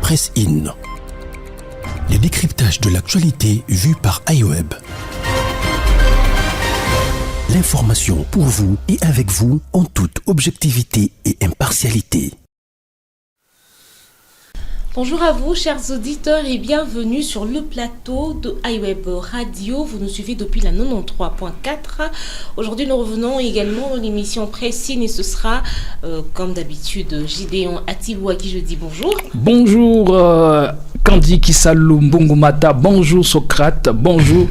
Press In. Les décryptages de l'actualité vus par iWeb. L'information pour vous et avec vous en toute objectivité et impartialité. Bonjour à vous, chers auditeurs, et bienvenue sur le plateau de iWeb Radio. Vous nous suivez depuis la 93.4. Aujourd'hui, nous revenons également dans l'émission Press In et ce sera, comme d'habitude, Gideon Atibou à qui je dis bonjour. Bonjour, Kandi Kisalou Mbungumata. Bonjour, Socrate. Bonjour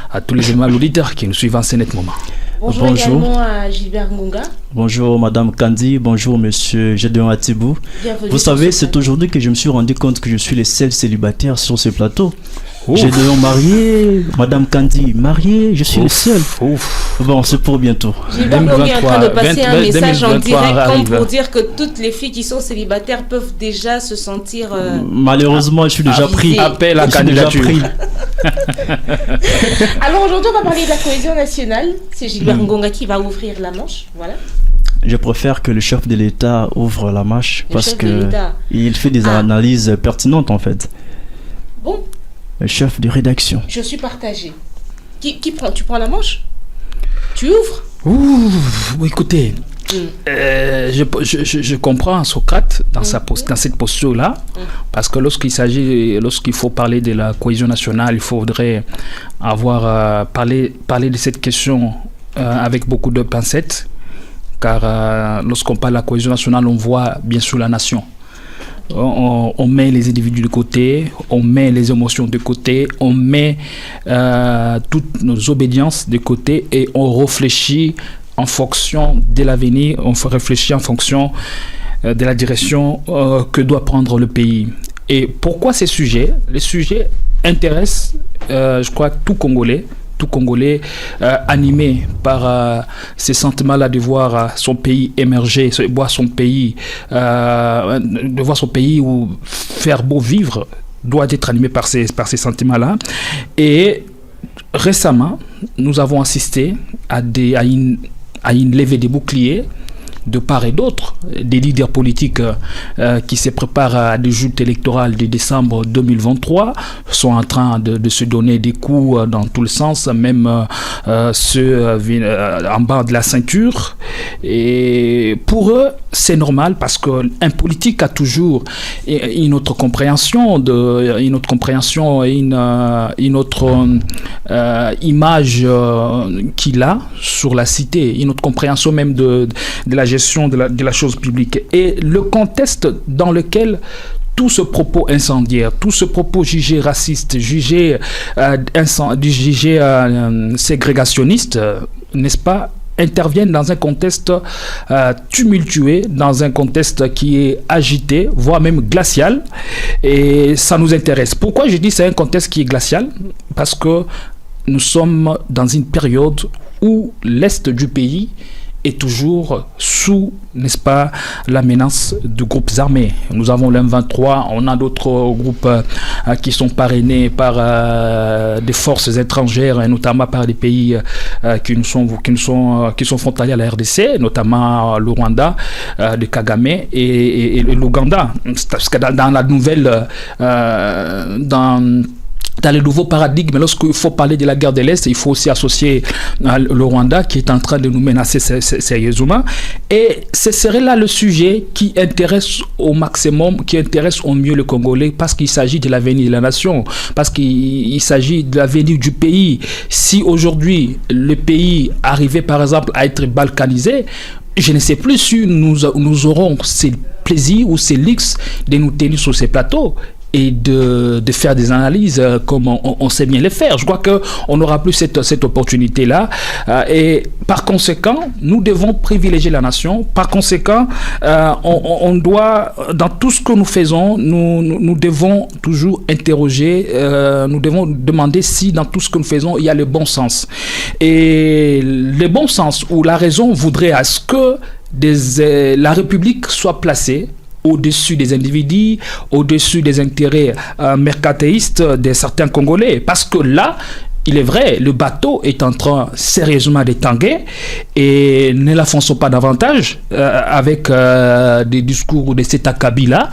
à tous les auditeurs qui nous suivent en ce net moment. Bonjour également à Gilbert Ngunga. Bonjour Madame Kandi, bonjour Monsieur Gédéon Atibou. Bienvenue. Vous savez, c'est aujourd'hui que je me suis rendu compte que je suis le seul célibataire sur ce plateau. Gédéon marié, Madame Kandi mariée, je suis le seul. Bon, c'est pour bientôt. Gilbert Ngunga est en train de passer un message en direct comme pour dire que toutes les filles qui sont célibataires peuvent déjà se sentir... Malheureusement, je suis déjà pris. Appel à candidature. Alors aujourd'hui, on va parler de la cohésion nationale. C'est Gilbert Ngunga qui va ouvrir la manche. Voilà. Je préfère que le chef de l'État ouvre la manche parce qu'il fait des analyses pertinentes en fait. Bon. Le chef de rédaction. Je suis partagé. Qui prend? Tu prends la manche? Tu ouvres? Écoutez, je comprends Socrate dans cette posture-là, parce que lorsqu'il faut parler de la cohésion nationale, il faudrait parler de cette question avec beaucoup de pincettes, car lorsqu'on parle de la cohésion nationale, on voit bien sûr la nation. On met les individus de côté, on met les émotions de côté, on met toutes nos obédiences de côté et on réfléchit en fonction de l'avenir, on réfléchit en fonction de la direction que doit prendre le pays. Et pourquoi les sujets intéressent, je crois, tout Congolais animé par ces sentiments-là de voir son pays émerger, de voir son pays ou faire beau vivre, doit être animé par ces sentiments-là. Et récemment, nous avons assisté à une levée des boucliers de part et d'autre, des leaders politiques qui se préparent à des joutes électorales de décembre 2023 sont en train de se donner des coups dans tous les sens, même ceux en bas de la ceinture. Et pour eux, c'est normal parce qu'un politique a toujours une autre compréhension et une autre image qu'il a sur la cité, une autre compréhension même de la gestion de la chose publique. Et le contexte dans lequel tout ce propos incendiaire, tout ce propos jugé raciste, jugé ségrégationniste, n'est-ce pas, interviennent dans un contexte tumultueux, dans un contexte qui est agité, voire même glacial, et ça nous intéresse. Pourquoi je dis c'est un contexte qui est glacial? Parce que nous sommes dans une période où l'Est du pays est toujours sous, n'est-ce pas, la menace de groupes armés. Nous avons l'M23, on a d'autres groupes qui sont parrainés par des forces étrangères, et notamment par des pays qui sont frontaliers à la RDC, notamment le Rwanda, de Kagame et l'Ouganda. Parce que dans la nouvelle... Dans le nouveau paradigme, lorsqu'il faut parler de la guerre de l'Est, il faut aussi associer le Rwanda qui est en train de nous menacer sérieusement. Et ce serait là le sujet qui intéresse au maximum, qui intéresse au mieux le Congolais, parce qu'il s'agit de l'avenir de la nation, parce qu'il s'agit de l'avenir du pays. Si aujourd'hui le pays arrivait par exemple à être balkanisé, je ne sais plus si nous aurons ce plaisir ou ce luxe de nous tenir sur ces plateaux et de faire des analyses comme on sait bien les faire. Je crois qu'on n'aura plus cette opportunité-là. Et par conséquent, nous devons privilégier la nation. Par conséquent, on doit, dans tout ce que nous faisons, nous devons toujours interroger, nous devons demander si dans tout ce que nous faisons, il y a le bon sens. Et le bon sens ou la raison voudrait à ce que la République soit placée au-dessus des individus, au-dessus des intérêts mercantilistes de certains Congolais. Parce que là, il est vrai, le bateau est en train sérieusement de tanguer et ne l'enfonçons pas davantage avec des discours de cet acabit-là.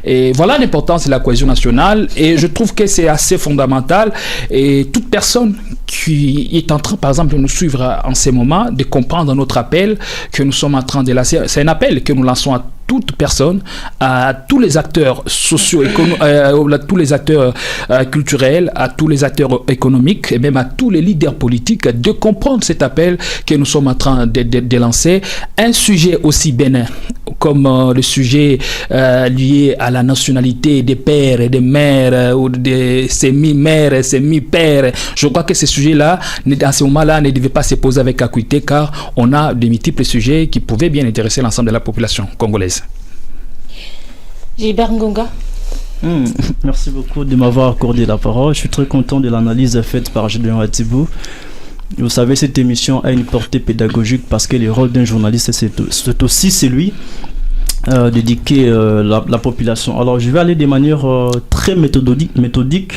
Et voilà l'importance de la cohésion nationale et je trouve que c'est assez fondamental et toute personne qui est en train, par exemple, de nous suivre en ces moments, de comprendre notre appel que nous sommes en train de lancer. C'est un appel que nous lançons à toute personne, à tous les acteurs socio-économiques, à tous les acteurs culturels, à tous les acteurs économiques et même à tous les leaders politiques de comprendre cet appel que nous sommes en train de lancer. Un sujet aussi bénin comme le sujet lié à la nationalité des pères et des mères ou des semi-mères et semi-pères. Je crois que ces sujets-là, à ce moment-là, ne devaient pas se poser avec acuité car on a de multiples sujets qui pouvaient bien intéresser l'ensemble de la population congolaise. Gilbert Ngonga. Merci beaucoup de m'avoir accordé la parole. Je suis très content de l'analyse faite par Gédéon Atibou. Vous savez, cette émission a une portée pédagogique parce que le rôle d'un journaliste, c'est aussi celui d'éduquer la population. Alors, je vais aller de manière très méthodique.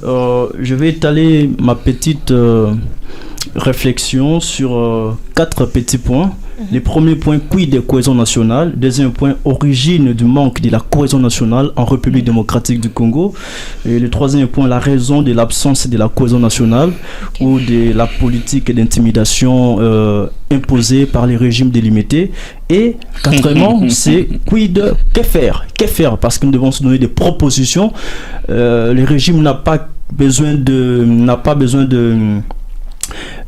Je vais étaler ma petite réflexion sur 4 petits points. Le premier point, quid de cohésion nationale. Deuxième point, origine du manque de la cohésion nationale en République démocratique du Congo. Et le troisième point, la raison de l'absence de la cohésion nationale ou de la politique d'intimidation imposée par les régimes délimités. Et quatrièmement, c'est quid, que faire? Que faire? Parce que nous devons se donner des propositions. Le régime n'a pas besoin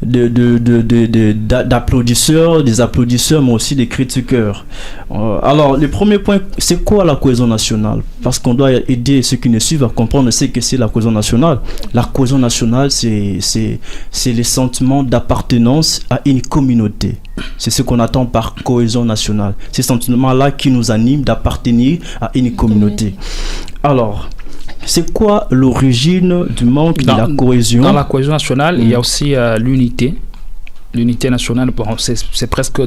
d'applaudisseurs, des applaudisseurs, mais aussi des critiqueurs. Alors, le premier point, c'est quoi la cohésion nationale? Parce qu'on doit aider ceux qui nous suivent à comprendre ce que c'est la cohésion nationale. La cohésion nationale, c'est le sentiment d'appartenance à une communauté. C'est ce qu'on attend par cohésion nationale. C'est ce sentiment-là qui nous anime d'appartenir à une communauté. Alors, c'est quoi l'origine du manque de la cohésion? Dans la cohésion nationale, il y a aussi l'unité. L'unité nationale, bon, c'est presque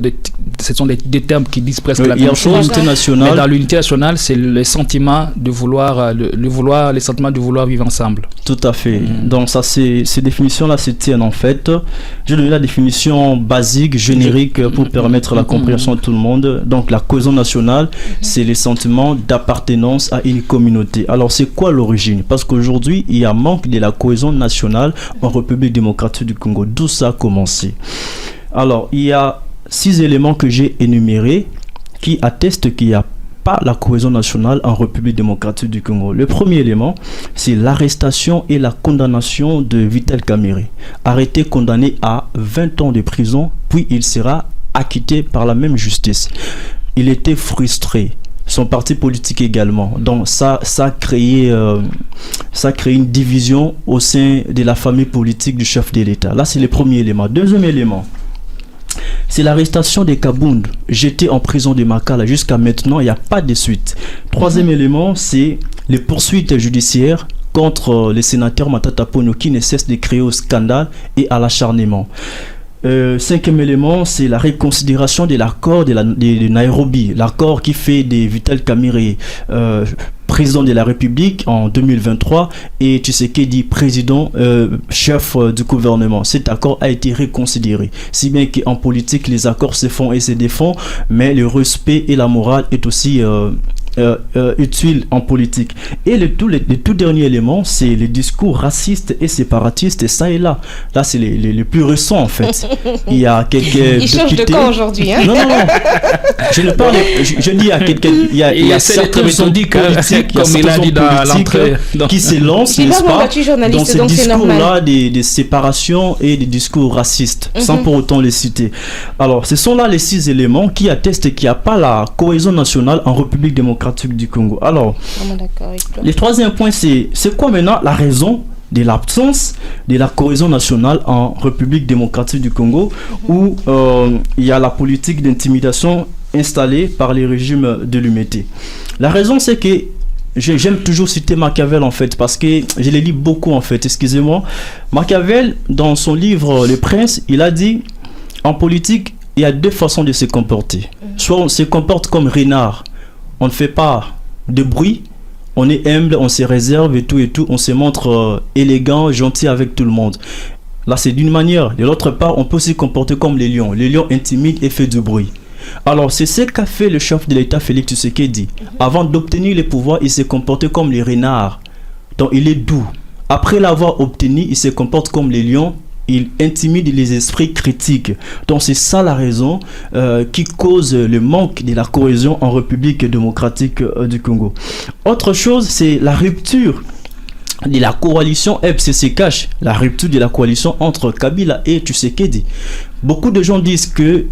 ce sont des termes qui disent presque la même chose. Nationale. Mais dans l'unité nationale, c'est le sentiment de vouloir, les sentiments de vouloir vivre ensemble. Tout à fait. Donc ça, ces définitions-là se tiennent en fait. J'ai donné la définition basique, générique, pour permettre la compréhension de tout le monde. Donc la cohésion nationale, c'est le sentiment d'appartenance à une communauté. Alors c'est quoi l'origine? Parce qu'aujourd'hui, il y a manque de la cohésion nationale en République démocratique du Congo. D'où ça a commencé? Alors, il y a 6 éléments que j'ai énumérés qui attestent qu'il n'y a pas la cohésion nationale en République démocratique du Congo. Le premier élément, c'est l'arrestation et la condamnation de Vital Kamerhe. Arrêté, condamné à 20 ans de prison, puis il sera acquitté par la même justice. Il était frustré. Son parti politique également. Donc ça a créé une division au sein de la famille politique du chef de l'État. Là, c'est le premier élément. Deuxième élément, c'est l'arrestation des Kabound, jetés en prison de Makala. Jusqu'à maintenant, il n'y a pas de suite. Troisième élément, c'est les poursuites judiciaires contre les sénateurs Matata Ponyo qui ne cessent de créer au scandale et à l'acharnement. Cinquième élément, c'est la reconsidération de l'accord de Nairobi, l'accord qui fait de Vital Kamerhe président de la République en 2023 et Tshisekedi président chef du gouvernement. Cet accord a été reconsidéré. Si bien qu'en politique, les accords se font et se défont, mais le respect et la morale est aussi utile en politique. Et le tout dernier élément, c'est les discours racistes et séparatistes, et ça et là. Là, c'est les plus récents en fait. Il y a quelques il change de camp aujourd'hui, hein? Non. Je ne parle. Je dis à quelqu'un. Il y a certains politiques, comme il a dit dans l'entrée, qui se lancent, n'est-ce pas, dans ces discours-là des séparations et des discours racistes, sans pour autant les citer. Alors, ce sont là les 6 éléments qui attestent qu'il n'y a pas la cohésion nationale en République démocratique du Congo. Alors, le troisième point, c'est quoi maintenant la raison de l'absence de la cohésion nationale en République démocratique du Congo, où il y a la politique d'intimidation installée par les régimes de l'UMT. La raison, c'est que j'aime toujours citer Machiavel en fait, parce que je les lis beaucoup en fait, excusez-moi. Machiavel, dans son livre Le Prince, il a dit, en politique, il y a 2 façons de se comporter. Soit on se comporte comme renard, on ne fait pas de bruit, On est humble, on se réserve et tout, on se montre élégant, gentil avec tout le monde. Là, c'est d'une manière. De l'autre part, on peut se comporter comme les lions. Les lions intimident et font du bruit. Alors, c'est ce qu'a fait le chef de l'État, Félix Tshisekedi. Avant d'obtenir les pouvoirs, il s'est comporté comme les renards. Donc, il est doux. Après l'avoir obtenu, il se comporte comme les lions. Il intimide les esprits critiques. Donc c'est ça la raison qui cause le manque de la cohésion en République démocratique du Congo. Autre chose, c'est la rupture de la coalition FCC-Cash, la rupture de la coalition entre Kabila et Tshisekedi. Beaucoup de gens disent que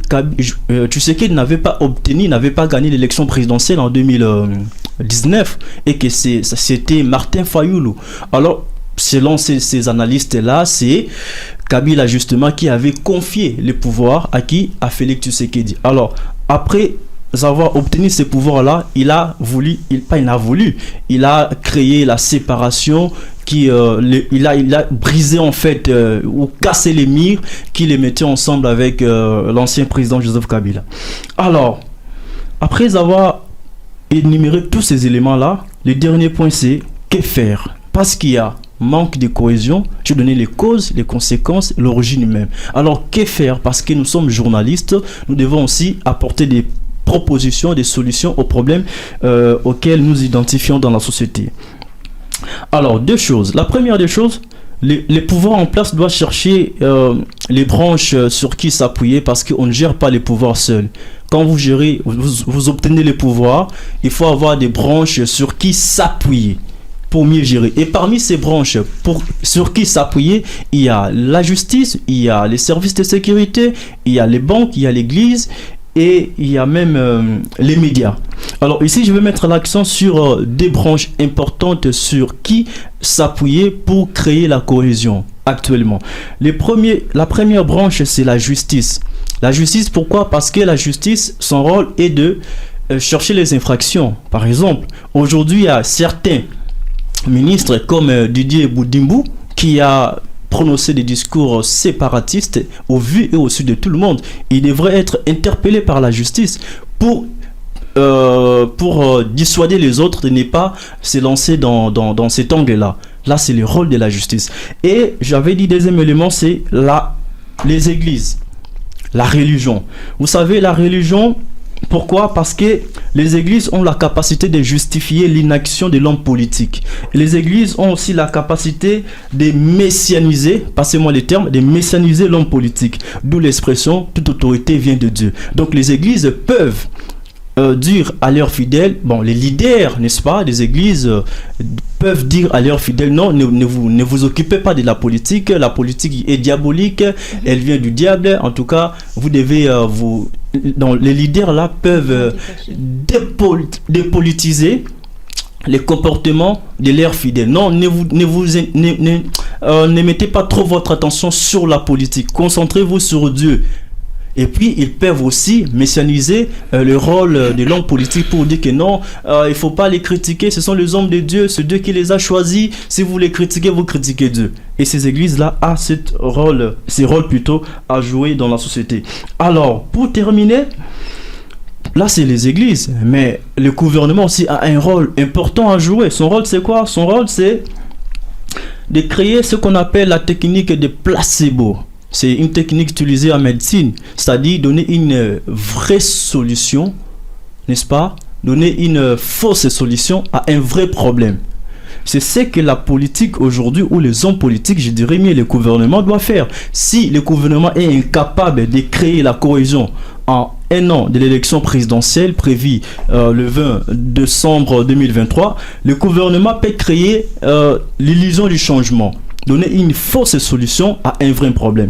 Tshisekedi n'avait pas gagné l'élection présidentielle en 2019 et que c'était Martin Fayulu. Alors, selon ces analystes-là, c'est Kabila justement qui avait confié le pouvoir à qui? À Félix Tshisekedi. Alors, après avoir obtenu ces pouvoirs-là, il a créé la séparation, il a brisé en fait ou cassé les murs qui les mettaient ensemble avec l'ancien président Joseph Kabila. Alors, après avoir énuméré tous ces éléments-là, le dernier point c'est que faire? Parce qu'il y a manque de cohésion, je vais donner les causes, les conséquences, l'origine même. Alors, que faire? Parce que nous sommes journalistes, nous devons aussi apporter des propositions, des solutions aux problèmes auxquels nous identifions dans la société. Alors, deux choses. La première des choses, les pouvoirs en place doivent chercher les branches sur qui s'appuyer parce qu'on ne gère pas les pouvoirs seuls. Quand vous gérez, vous obtenez les pouvoirs, il faut avoir des branches sur qui s'appuyer pour mieux gérer. Et parmi ces branches sur qui s'appuyer, il y a la justice, il y a les services de sécurité, il y a les banques, il y a l'église et il y a même les médias. Alors ici, je vais mettre l'accent sur des branches importantes sur qui s'appuyer pour créer la cohésion actuellement. La première branche, c'est la justice. La justice, pourquoi? Parce que la justice, son rôle est de chercher les infractions. Par exemple, aujourd'hui, il y a certains ministre comme Didier Boudimbu qui a prononcé des discours séparatistes au vu et au su de tout le monde. Il devrait être interpellé par la justice pour dissuader les autres de ne pas se lancer dans cet angle-là. Là, c'est le rôle de la justice. Et j'avais dit deuxième élément, c'est les églises, la religion. Vous savez, la religion, pourquoi? Parce que les églises ont la capacité de justifier l'inaction de l'homme politique. Et les églises ont aussi la capacité de messianiser, passez-moi les termes, de messianiser l'homme politique. D'où l'expression « toute autorité vient de Dieu ». Donc les églises peuvent dire à leurs fidèles, bon, les leaders, n'est-ce pas, des églises peuvent dire à leurs fidèles, non, ne vous occupez pas de la politique est diabolique, elle vient du diable, en tout cas, vous devez donc les leaders là peuvent dépolitiser les comportements de leurs fidèles. Non, ne mettez pas trop votre attention sur la politique, concentrez-vous sur Dieu. Et puis, ils peuvent aussi messianiser le rôle de l'homme politique pour dire que non, il ne faut pas les critiquer, ce sont les hommes de Dieu, c'est Dieu qui les a choisis. Si vous les critiquez, vous critiquez Dieu. Et ces églises-là ont ces rôles plutôt à jouer dans la société. Alors, pour terminer, là, c'est les églises, mais le gouvernement aussi a un rôle important à jouer. Son rôle, c'est quoi? Son rôle, c'est de créer ce qu'on appelle la technique de placebo. C'est une technique utilisée en médecine, c'est-à-dire donner une vraie solution, n'est-ce pas? Donner une fausse solution à un vrai problème. C'est ce que la politique aujourd'hui, ou les hommes politiques, je dirais mieux, le gouvernement doit faire. Si le gouvernement est incapable de créer la cohésion en un an de l'élection présidentielle prévue le 20 décembre 2023, le gouvernement peut créer l'illusion du changement. Donner une fausse solution à un vrai problème.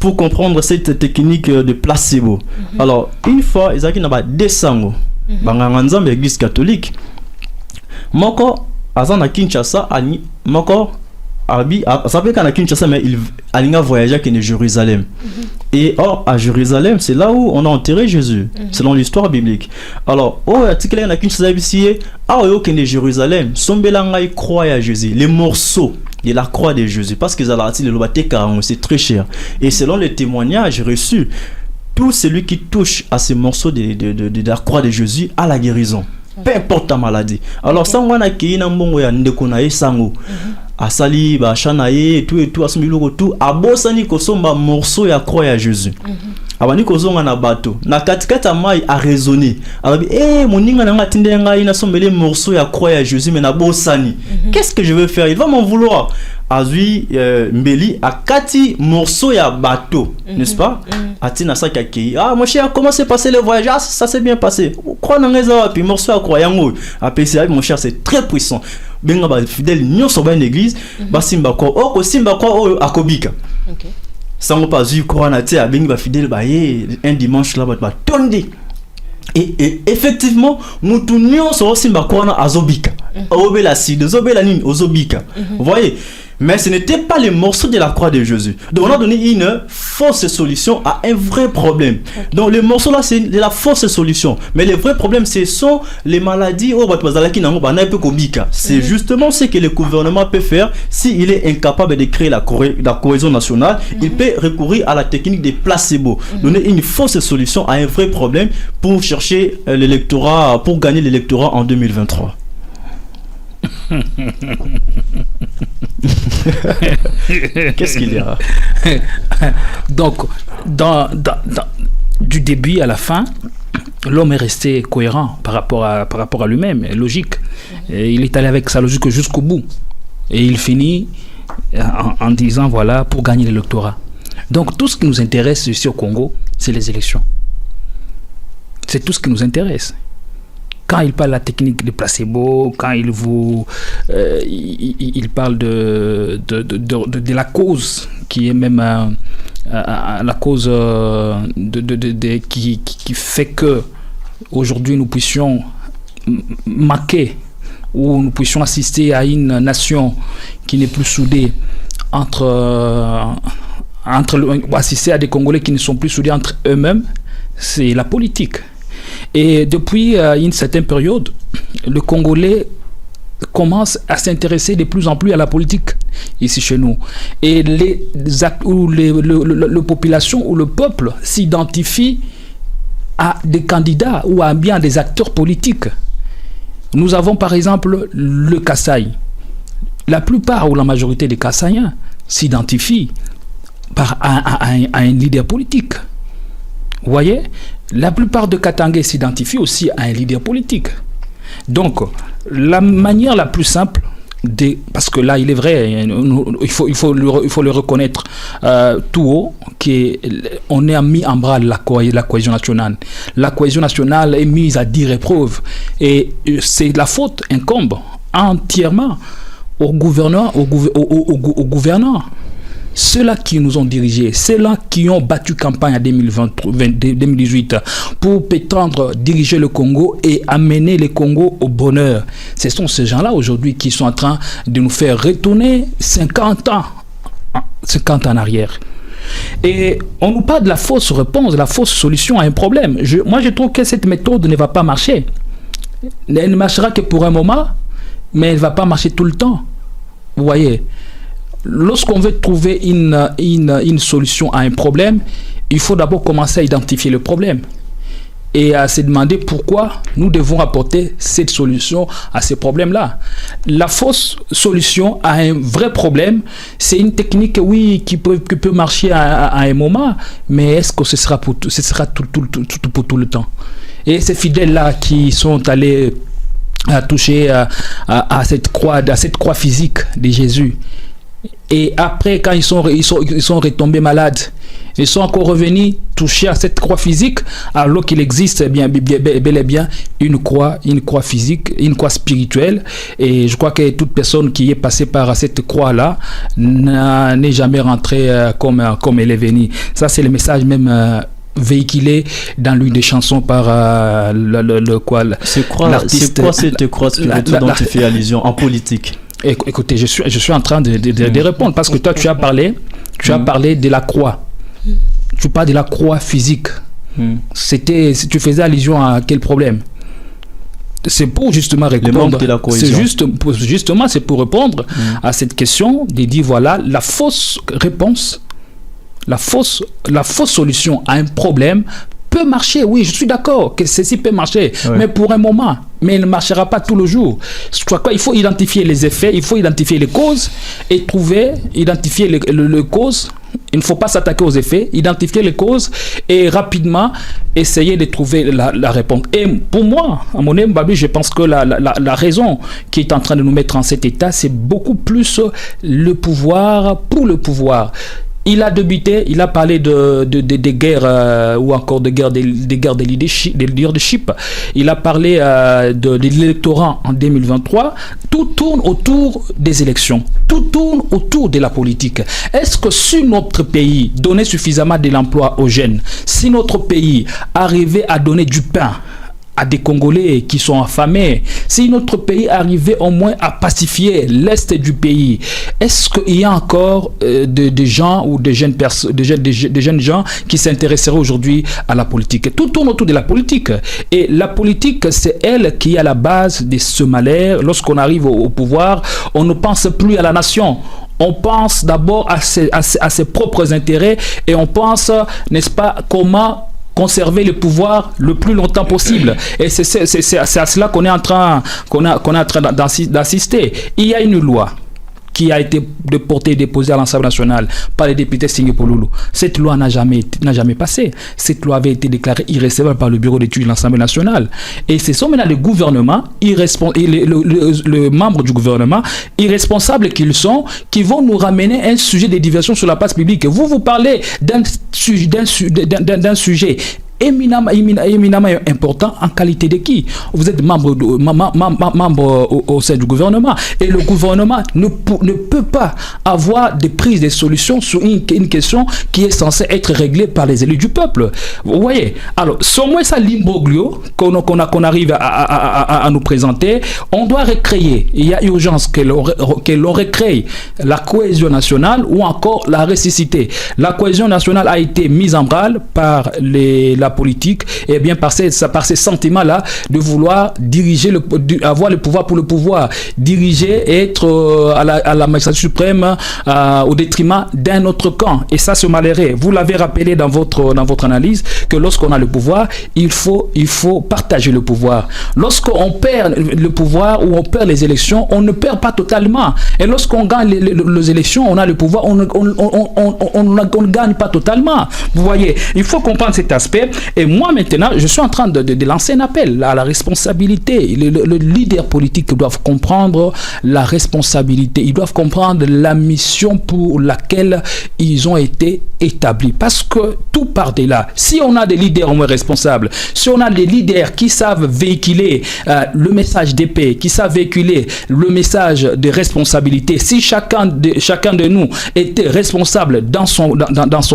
Pour comprendre cette technique de placebo. Alors, une fois, ils ont dit Desango, Banganzam, l'église catholique. Moko, Azan à Kinshasa, Moko, ça fait qu'à Kinshasa, mais il a voyagé à Jérusalem. Et or, à Jérusalem, c'est là où on a enterré Jésus, selon l'histoire biblique. Alors, à Kinshasa, à Jérusalem, Sombelanga croit à Jésus, les morceaux de la croix de Jésus, parce que c'est très cher. Et selon les témoignages reçus, tout celui qui touche à ces morceaux de la croix de Jésus a la guérison. Peu importe ta maladie. Alors, ça, on a qui n'a pas de sango. Asali, ba chanaye, et tout, asumiloko tout. Abosani kosomba morceau ya croix ya Jésus. Abani kozonga na bateau. Na katikata mai a raisonné. Alabi, moninga na ngatinde nga ina sombele morceau ya croix ya Jésus, mais na bosani. Qu'est-ce que je vais faire? Il va m'en vouloir. Azui Mbeli a kati morceau ya bateau, n'est-ce pas? Atina sa kaki. Ah mon cher, comment s'est passé le voyage? Ah, ça s'est bien passé. Croix na ngeza puis morceau ya croix yango. APC mon cher, c'est très puissant. Benga ba fidèle nyon so ba une église, ba simba ko o simba ko akobika. OK. Sango pas vu croix na te benga ba fidèle ba un dimanche là ba tondi. Et effectivement, mutu nyon so simba ko na azobika. Obela si, zobela nini ozobika. Vous voyez? Mais ce n'était pas les morceaux de la croix de Jésus. Donc on a donné une fausse solution à un vrai problème. Donc les morceaux là, c'est de la fausse solution. Mais les vrais problèmes, ce sont les maladies. C'est justement ce que le gouvernement peut faire s'il est incapable de créer la cohésion nationale. Il peut recourir à la technique des placebos. Donner une fausse solution à un vrai problème pour chercher l'électorat, pour gagner l'électorat en 2023. Qu'est-ce qu'il y a? Donc, du début à la fin, l'homme est resté cohérent par rapport à lui-même, logique. Et il est allé avec sa logique jusqu'au bout. Et il finit en disant, voilà, pour gagner l'électorat. Donc, tout ce qui nous intéresse ici au Congo, c'est les élections. C'est tout ce qui nous intéresse. Quand il parle de la technique de placebo, quand il parle de la cause qui est même la cause qui fait que aujourd'hui nous puissions marquer ou nous puissions assister à une nation qui n'est plus soudée assister à des Congolais qui ne sont plus soudés entre eux-mêmes, c'est la politique. Et depuis une certaine période, le Congolais commence à s'intéresser de plus en plus à la politique ici chez nous. Et la population ou le peuple s'identifie à des candidats ou à bien des acteurs politiques. Nous avons par exemple le Kasaï. La plupart ou la majorité des Kassaïens s'identifient à un leader politique. Vous voyez, la plupart de Katangais s'identifient aussi à un leader politique. Donc, la manière la plus simple, parce que là, il est vrai, il faut le reconnaître tout haut, qu'on est mis en bras la cohésion nationale. La cohésion nationale est mise à 10 épreuves. Et c'est la faute incombe entièrement aux gouvernants, aux gouvernants. Ceux-là qui nous ont dirigés, ceux-là qui ont battu campagne en 2018 pour prétendre diriger le Congo et amener le Congo au bonheur. Ce sont ces gens-là aujourd'hui qui sont en train de nous faire retourner 50 ans en arrière. Et on nous parle de la fausse réponse, de la fausse solution à un problème. Moi, je trouve que cette méthode ne va pas marcher. Elle ne marchera que pour un moment, mais elle ne va pas marcher tout le temps. Vous voyez ? Lorsqu'on veut trouver une solution à un problème, il faut d'abord commencer à identifier le problème et à se demander pourquoi nous devons apporter cette solution à ces problèmes-là. La fausse solution à un vrai problème, c'est une technique, oui, qui peut marcher à un moment, mais est-ce que ce sera pour tout le temps? Et ces fidèles-là qui sont allés toucher à cette croix physique de Jésus, et après, quand ils sont retombés malades, ils sont encore revenus toucher à cette croix physique, alors qu'il existe bel et bien une croix physique, une croix spirituelle. Et je crois que toute personne qui est passée par cette croix-là n'est jamais rentrée comme elle est venue. Ça, c'est le message même véhiculé dans l'une des chansons par l'artiste. C'est quoi cette croix spirituelle dont tu fais allusion en politique? Écoutez, je suis en train de répondre parce que toi tu as parlé de la croix. Tu parles de la croix physique. Tu faisais allusion à quel problème? C'est pour justement répondre. C'est pour répondre à cette question de dire voilà la fausse réponse la fausse solution à un problème peut marcher, oui, je suis d'accord que ceci peut marcher, mais pour un moment, mais il ne marchera pas tout le jour. Je crois qu'il faut identifier les effets, il faut identifier les causes et identifier les causes. Il ne faut pas s'attaquer aux effets, identifier les causes et rapidement essayer de trouver la réponse. Et pour moi, à mon avis, je pense que la raison qui est en train de nous mettre en cet état, c'est beaucoup plus le pouvoir pour le pouvoir. Il a débuté, il a parlé de guerres ou encore de guerres de leadership. Il a parlé de l'électorat en 2023. Tout tourne autour des élections. Tout tourne autour de la politique. Est-ce que si notre pays donnait suffisamment de l'emploi aux jeunes, si notre pays arrivait à donner du pain à des Congolais qui sont affamés, si notre pays arrivait au moins à pacifier l'Est du pays, est-ce qu'il y a encore des gens ou des jeunes gens qui s'intéresseraient aujourd'hui à la politique? Tout tourne autour de la politique. Et la politique, c'est elle qui est à la base de ce malheur. Lorsqu'on arrive au pouvoir, on ne pense plus à la nation. On pense d'abord à ses propres intérêts et on pense, n'est-ce pas, comment conserver le pouvoir le plus longtemps possible. Et c'est à cela qu'on est en train d'assister. Il y a une loi qui a été déposée à l'Assemblée nationale par les députés Singe Polulu. Cette loi n'a jamais passé. Cette loi avait été déclarée irrecevable par le bureau d'études de l'Assemblée nationale. Et ce sont maintenant le gouvernement, le membre du gouvernement, irresponsables qu'ils sont, qui vont nous ramener un sujet de diversion sur la place publique. Vous parlez d'un sujet éminemment important en qualité de qui? Vous êtes membre au sein du gouvernement et le gouvernement ne peut pas avoir des prises de solutions sur une question qui est censée être réglée par les élus du peuple. Vous voyez? Alors, sans moi ça l'imbroglio qu'on arrive à nous présenter, on doit recréer. Il y a urgence que l'on recrée la cohésion nationale ou encore la ressusciter. La cohésion nationale a été mise en branle par la politique, et bien par ces sentiments-là de vouloir diriger, avoir le pouvoir pour le pouvoir, diriger et être à la magistrature suprême au détriment d'un autre camp. Et ça, se malheureux. Vous l'avez rappelé dans votre analyse que lorsqu'on a le pouvoir, il faut partager le pouvoir. Lorsqu'on perd le pouvoir ou on perd les élections, on ne perd pas totalement. Et lorsqu'on gagne les élections, on a le pouvoir, on ne gagne pas totalement. Vous voyez, il faut comprendre cet aspect. Et moi maintenant, je suis en train de lancer un appel à la responsabilité. Le leader politique doivent comprendre la responsabilité. Ils doivent comprendre la mission pour laquelle ils ont été établis. Parce que tout part de là. Si on a des leaders au moins responsables, si on a des leaders qui savent véhiculer le message de paix, qui savent véhiculer le message de responsabilité, si chacun de nous était responsable dans son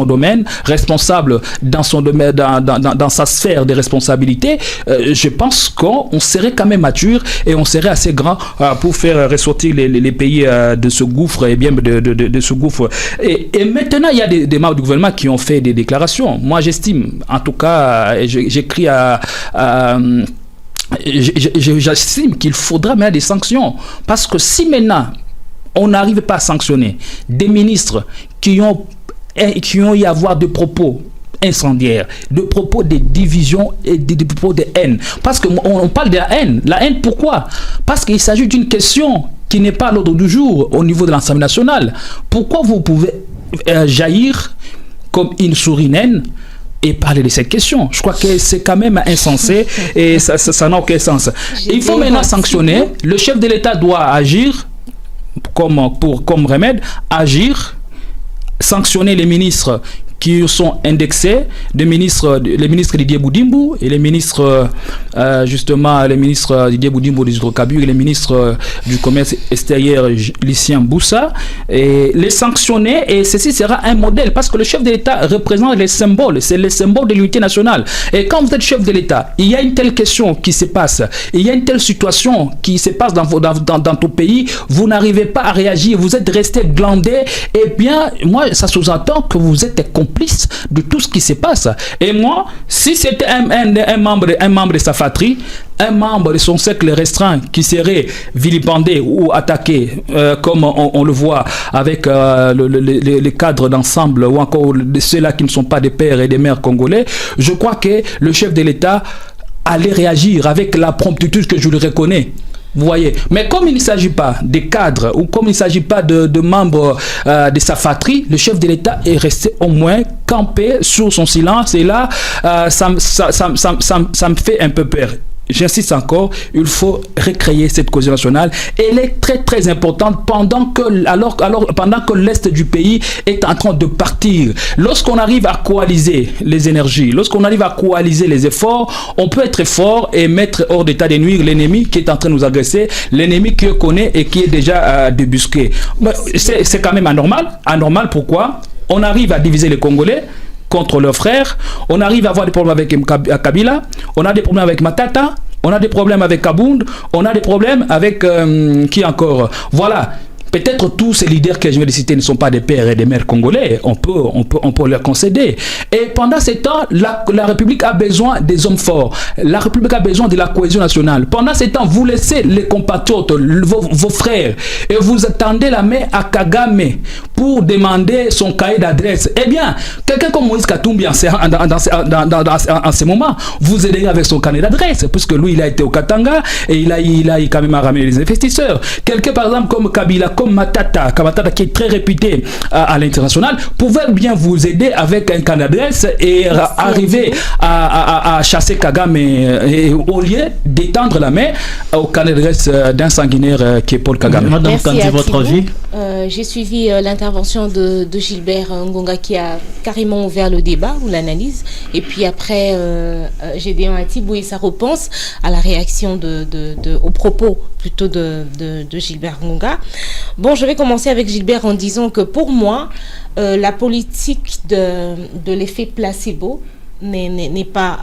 domaine, responsable dans son domaine, dans sa sphère de responsabilité, je pense qu'on serait quand même mature et on serait assez grand pour faire ressortir les pays de ce gouffre et bien de ce gouffre. Et maintenant, il y a des membres du gouvernement qui ont fait des déclarations. Moi, j'estime, en tout cas, j'écris j'estime qu'il faudra mettre des sanctions. Parce que si maintenant, on n'arrive pas à sanctionner des ministres qui ont y avoir de propos incendiaires, de propos de division et de propos de haine. Parce qu'on parle de la haine. La haine, pourquoi? Parce qu'il s'agit d'une question qui n'est pas à l'ordre du jour au niveau de l'Assemblée nationale. Pourquoi vous pouvez jaillir comme une souris naine et parler de cette question? Je crois que c'est quand même insensé et ça n'a aucun sens. Il faut maintenant sanctionner. Le chef de l'État doit agir comme remède, agir, sanctionner les ministres qui sont indexés, les ministres Didier Boudimbo et les ministres Didier Boudimbo des hydrocarbures et les ministres du commerce extérieur Lucien Boussa, et les sanctionner, et ceci sera un modèle parce que le chef de l'État représente les symboles, c'est les symboles de l'unité nationale. Et quand vous êtes chef de l'État, il y a une telle question qui se passe, il y a une telle situation qui se passe dans ton pays, vous n'arrivez pas à réagir, vous êtes resté glandé, et bien moi ça sous-entend que vous êtes complice complice de tout ce qui se passe. Et moi, si c'était un membre de sa fratrie, un membre de son cercle restreint qui serait vilipendé ou attaqué, comme on le voit avec les cadres d'ensemble ou encore ceux-là qui ne sont pas des pères et des mères congolais, je crois que le chef de l'État allait réagir avec la promptitude que je lui reconnais. Vous voyez, mais comme il ne s'agit pas des cadres ou comme il ne s'agit pas de membres de sa fratrie, le chef de l'État est resté au moins campé sur son silence et là, ça me fait un peu peur. J'insiste encore, il faut recréer cette cohésion nationale. Elle est très très importante pendant que l'Est du pays est en train de partir. Lorsqu'on arrive à coaliser les énergies, lorsqu'on arrive à coaliser les efforts, on peut être fort et mettre hors d'état de nuire l'ennemi qui est en train de nous agresser, l'ennemi que connaît et qui est déjà débusqué. C'est quand même anormal. Anormal pourquoi? On arrive à diviser les Congolais contre leurs frères, on arrive à avoir des problèmes avec Kabila, on a des problèmes avec Matata, on a des problèmes avec Kabound, on a des problèmes avec qui encore? Voilà. Peut-être tous ces leaders que je viens de citer ne sont pas des pères et des mères congolais, on peut leur concéder. Et pendant ces temps, la République a besoin des hommes forts. La République a besoin de la cohésion nationale. Pendant ces temps, vous laissez les compatriotes, vos frères, et vous attendez la main à Kagame pour demander son cahier d'adresse. Eh bien, quelqu'un comme Moïse Katumbi en ce moment, vous aidez avec son cahier d'adresse, puisque lui, il a été au Katanga et il a quand même ramené les investisseurs. Quelqu'un, par exemple, comme Kabila, comme Matata qui est très réputé à l'international, pouvait bien vous aider avec un cahier d'adresse et arriver à chasser Kagame au lieu d'étendre la main au cahier d'adresse d'un sanguinaire qui est Paul Kagame. Madame, quant à votre avis? J'ai suivi l'intervention de Gilbert Ngonga qui a carrément ouvert le débat ou l'analyse, et puis après Gédéon Atibou et sa réponse à la réaction aux propos plutôt de Gilbert Ngonga. Bon, je vais commencer avec Gilbert en disant que pour moi, la politique de l'effet placebo n'est pas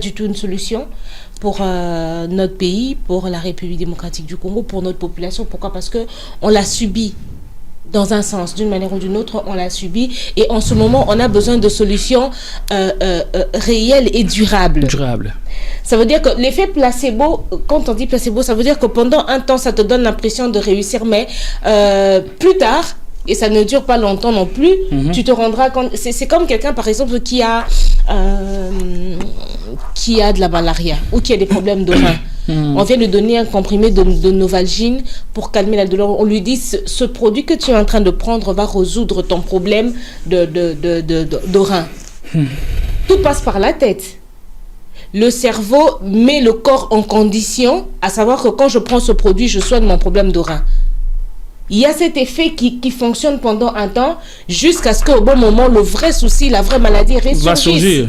du tout une solution pour notre pays, pour la République démocratique du Congo, pour notre population. Pourquoi? Parce qu'on l'a subi. Dans un sens, d'une manière ou d'une autre, on l'a subi. Et en ce moment, on a besoin de solutions réelles et durables. Ça veut dire que l'effet placebo, quand on dit placebo, ça veut dire que pendant un temps, ça te donne l'impression de réussir, mais plus tard, et ça ne dure pas longtemps non plus, tu te rendras compte. C'est comme quelqu'un, par exemple, qui a de la malaria ou qui a des problèmes de rein. On vient lui donner un comprimé de Novalgine pour calmer la douleur. On lui dit, ce produit que tu es en train de prendre va résoudre ton problème de rein. Tout passe par la tête. Le cerveau met le corps en condition, à savoir que quand je prends ce produit, je soigne mon problème de rein. Il y a cet effet qui fonctionne pendant un temps, jusqu'à ce qu'au bon moment, le vrai souci, la vraie maladie ressurgisse. Va surgir.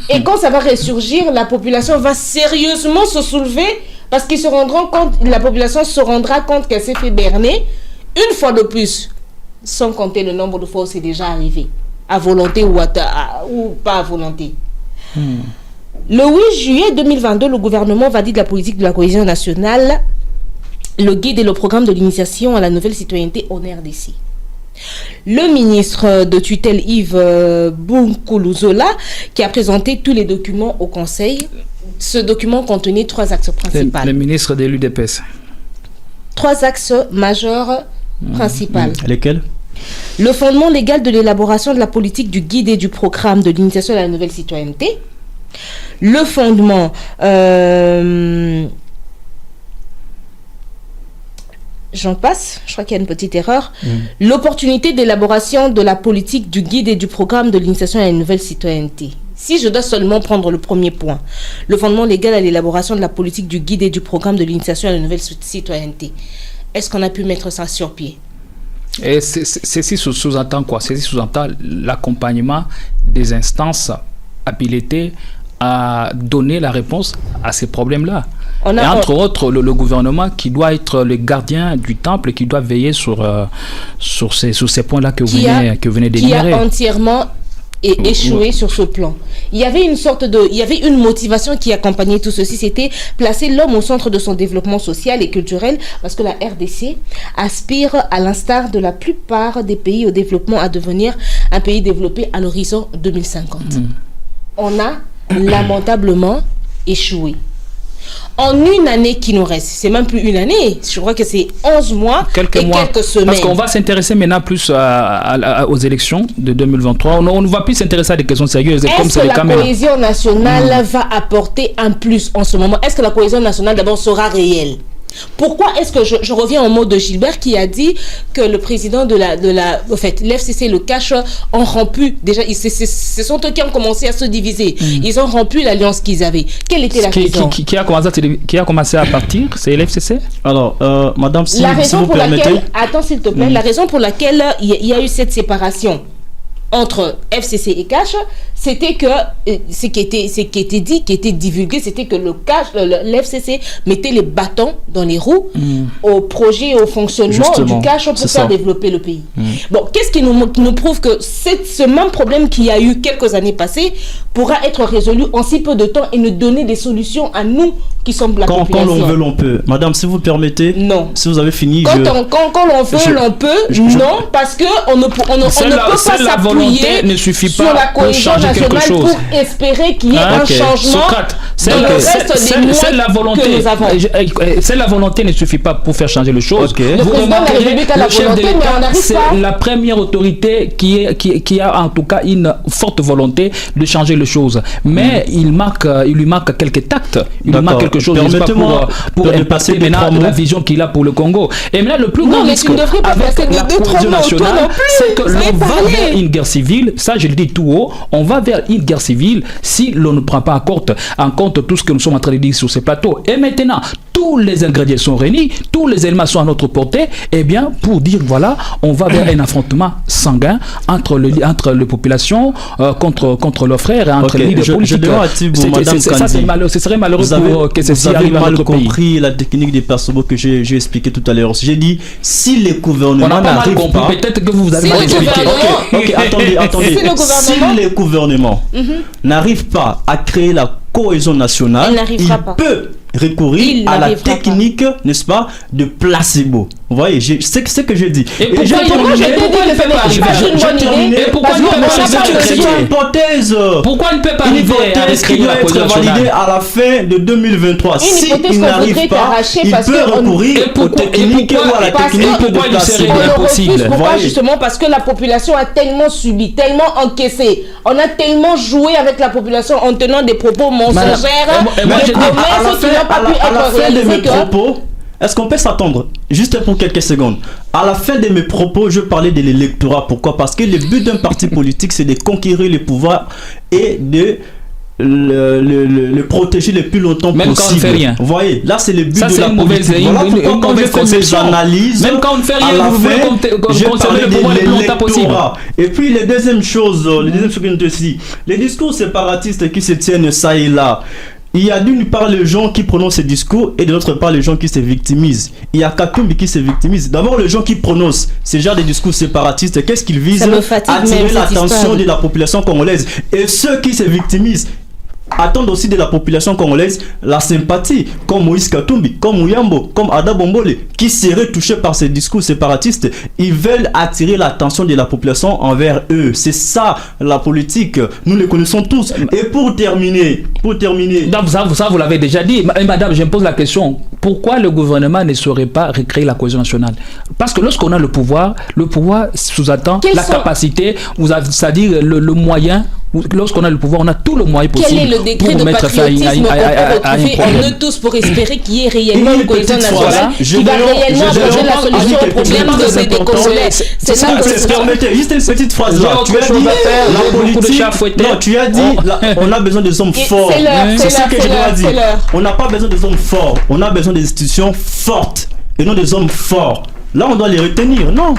Et quand ça va ressurgir, la population va sérieusement se soulever parce qu'ils se rendront compte, la population se rendra compte qu'elle s'est fait berner une fois de plus, sans compter le nombre de fois où c'est déjà arrivé, à volonté ou pas à volonté. Le 8 juillet 2022, le gouvernement va dire de la politique de la cohésion nationale, le guide et le programme de l'initiation à la nouvelle citoyenneté en RDC. Le ministre de tutelle Yves Boukoulouzola qui a présenté tous les documents au Conseil. Ce document contenait 3 axes principaux. Le ministre de l'UDPS. 3 axes majeurs principaux. Lesquels? Le fondement légal de l'élaboration de la politique du guide et du programme de l'initiation à la nouvelle citoyenneté. Le fondement... J'en passe, je crois qu'il y a une petite erreur. L'opportunité d'élaboration de la politique du guide et du programme de l'initiation à une nouvelle citoyenneté. Si je dois seulement prendre le premier point, le fondement légal à l'élaboration de la politique du guide et du programme de l'initiation à une nouvelle citoyenneté, est-ce qu'on a pu mettre ça sur pied? Et ceci sous-entend quoi? Ceci sous-entend l'accompagnement des instances habilitées à donner la réponse à ces problèmes-là. Et entre autres, le gouvernement qui doit être le gardien du temple, qui doit veiller sur ces points-là que vous venez d'énumérer. Qui a entièrement échoué sur ce plan. Il y avait une motivation qui accompagnait tout ceci, c'était placer l'homme au centre de son développement social et culturel, parce que la RDC aspire, à l'instar de la plupart des pays au développement, à devenir un pays développé à l'horizon 2050. On a lamentablement échoué. En une année qui nous reste, c'est même plus une année, je crois que c'est 11 mois quelques semaines. Parce qu'on va s'intéresser maintenant plus aux élections de 2023. On ne va plus s'intéresser à des questions sérieuses. Est-ce que la cohésion nationale va apporter un plus en ce moment? Est-ce que la cohésion nationale d'abord sera réelle? Pourquoi est-ce que je reviens au mot de Gilbert qui a dit que le président en fait, l'FCC et le Cash ont rompu, déjà, ce sont eux qui ont commencé à se diviser. Ils ont rompu l'alliance qu'ils avaient. Quelle était la raison? Qui a commencé à partir? C'est l'FCC? Alors, madame, si vous permettez... Attends, s'il te plaît. La raison pour laquelle il y a eu cette séparation entre FCC et Cash, c'était que ce qui était dit, qui était divulgué, c'était que l'FCC mettait les bâtons dans les roues au projet et au fonctionnement du Cash pour faire développer le pays. Bon, qu'est-ce qui nous prouve que ce même problème qu'il y a eu quelques années passées pourra être résolu en si peu de temps et nous donner des solutions à nous qui sommes la population? Quand l'on veut, l'on peut. Madame, si vous permettez, non. Si vous avez fini, quand l'on veut, l'on peut, non, parce qu'on ne peut pas s'appuyer ne suffit pas sur la cohésion nationale pour espérer qu'il y ait un changement dans le reste des mois que nous avons. C'est la volonté ne suffit pas pour faire changer les choses. Le président de la République a la volonté, mais on n'arrive pas. C'est la première autorité qui a en tout cas une forte volonté de changer les choses. Mais il lui manque quelques tacts. Il lui manque quelque chose pour impasser maintenant la vision qu'il a pour le Congo. Et maintenant, le plus grand risque avec la cohésion nationale, c'est que l'on va vers une guerre civile. Ça, je le dis tout haut. On va vers une guerre civile si l'on ne prend pas en compte tout ce que nous sommes en train de dire sur ces plateaux. Et maintenant, tous les ingrédients sont réunis, tous les éléments sont à notre portée, et bien pour dire voilà, on va vers un affrontement sanguin entre les populations, contre leurs frères et entre les leaders politiques. Ce serait malheureux pour que ceci arrive à notre pays. Vous avez mal compris la technique des percebos que j'ai expliqué tout à l'heure. J'ai dit, si les gouvernements n'arrivent pas... Peut-être que vous avez mal expliqué. Ok, attendez. Si les gouvernements n'arrivent pas à créer la cohésion nationale, il peut recourir à la technique, n'est-ce pas, de placebo. Vous voyez, c'est ce que je dis. Et pourquoi je ne fais pas arriver? Et pourquoi ne peut pas c'est une hypothèse. Pourquoi il ne peut pas arriver à qui doit être validée à la fin de 2023. Si il n'arrive pas, il peut recourir aux techniques ou à la technique de placebo. Pourquoi justement? Parce que la population a tellement subi, tellement encaissé. On a tellement joué avec la population en tenant des propos mensongères, des promesses qui n'ont pas pu être réalisées. Est-ce qu'on peut s'attendre, juste pour quelques secondes, à la fin de mes propos, je parlais de l'électorat. Pourquoi? Parce que le but d'un parti politique, c'est de conquérir le pouvoir et de le protéger le plus longtemps même possible. Même quand on ne fait rien. Vous voyez, là c'est le but ça, de la politique. Voilà pourquoi quand je fais mes analyses, même quand on ne fait rien, à la fin, je parlais de l'électorat. Et puis les deuxième chose que je te dis, les discours séparatistes qui se tiennent ça et là. Il y a d'une part les gens qui prononcent ces discours et de l'autre part les gens qui se victimisent. Il y a Katumbi qui se victimise. D'abord les gens qui prononcent ces genres de discours séparatistes, qu'est-ce qu'ils visent? Attirer l'attention de la population congolaise. Et ceux qui se victimisent attendent aussi de la population congolaise la sympathie, comme Moïse Katumbi, comme Mouyambo, comme Ada Bombole, qui seraient touchés par ces discours séparatistes. Ils veulent attirer l'attention de la population envers eux. C'est ça la politique. Nous les connaissons tous. Et pour terminer. Donc ça vous l'avez déjà dit. Madame, je me pose la question. Pourquoi le gouvernement ne saurait pas recréer la cohésion nationale? Parce que lorsqu'on a le pouvoir sous-entend la capacité, c'est-à-dire le moyen. Lorsqu'on a le pouvoir, on a tout le moyen possible. Quel est le degré de patriotisme qu'on peut retrouver en eux tous pour espérer qu'il y ait réellement une cohésion nationale qui va réellement apporter la solution au problème des Congolais? C'est ça que c'est. Permettez, juste une petite phrase là. Tu as dit la politique. Non, tu as dit on a besoin des hommes forts. C'est ça que je dois dire. On n'a pas besoin des hommes forts. On a besoin des institutions fortes et non des hommes forts. Là, on doit les retenir. Non.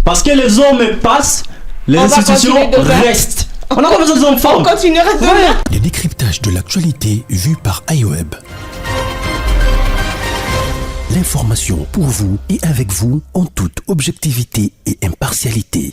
Parce que les hommes passent, les institutions restent. On n'a pas besoin de hommes forts. On continuera demain. Le décryptage de l'actualité vu par iWeb. L'information pour vous et avec vous en toute objectivité et impartialité.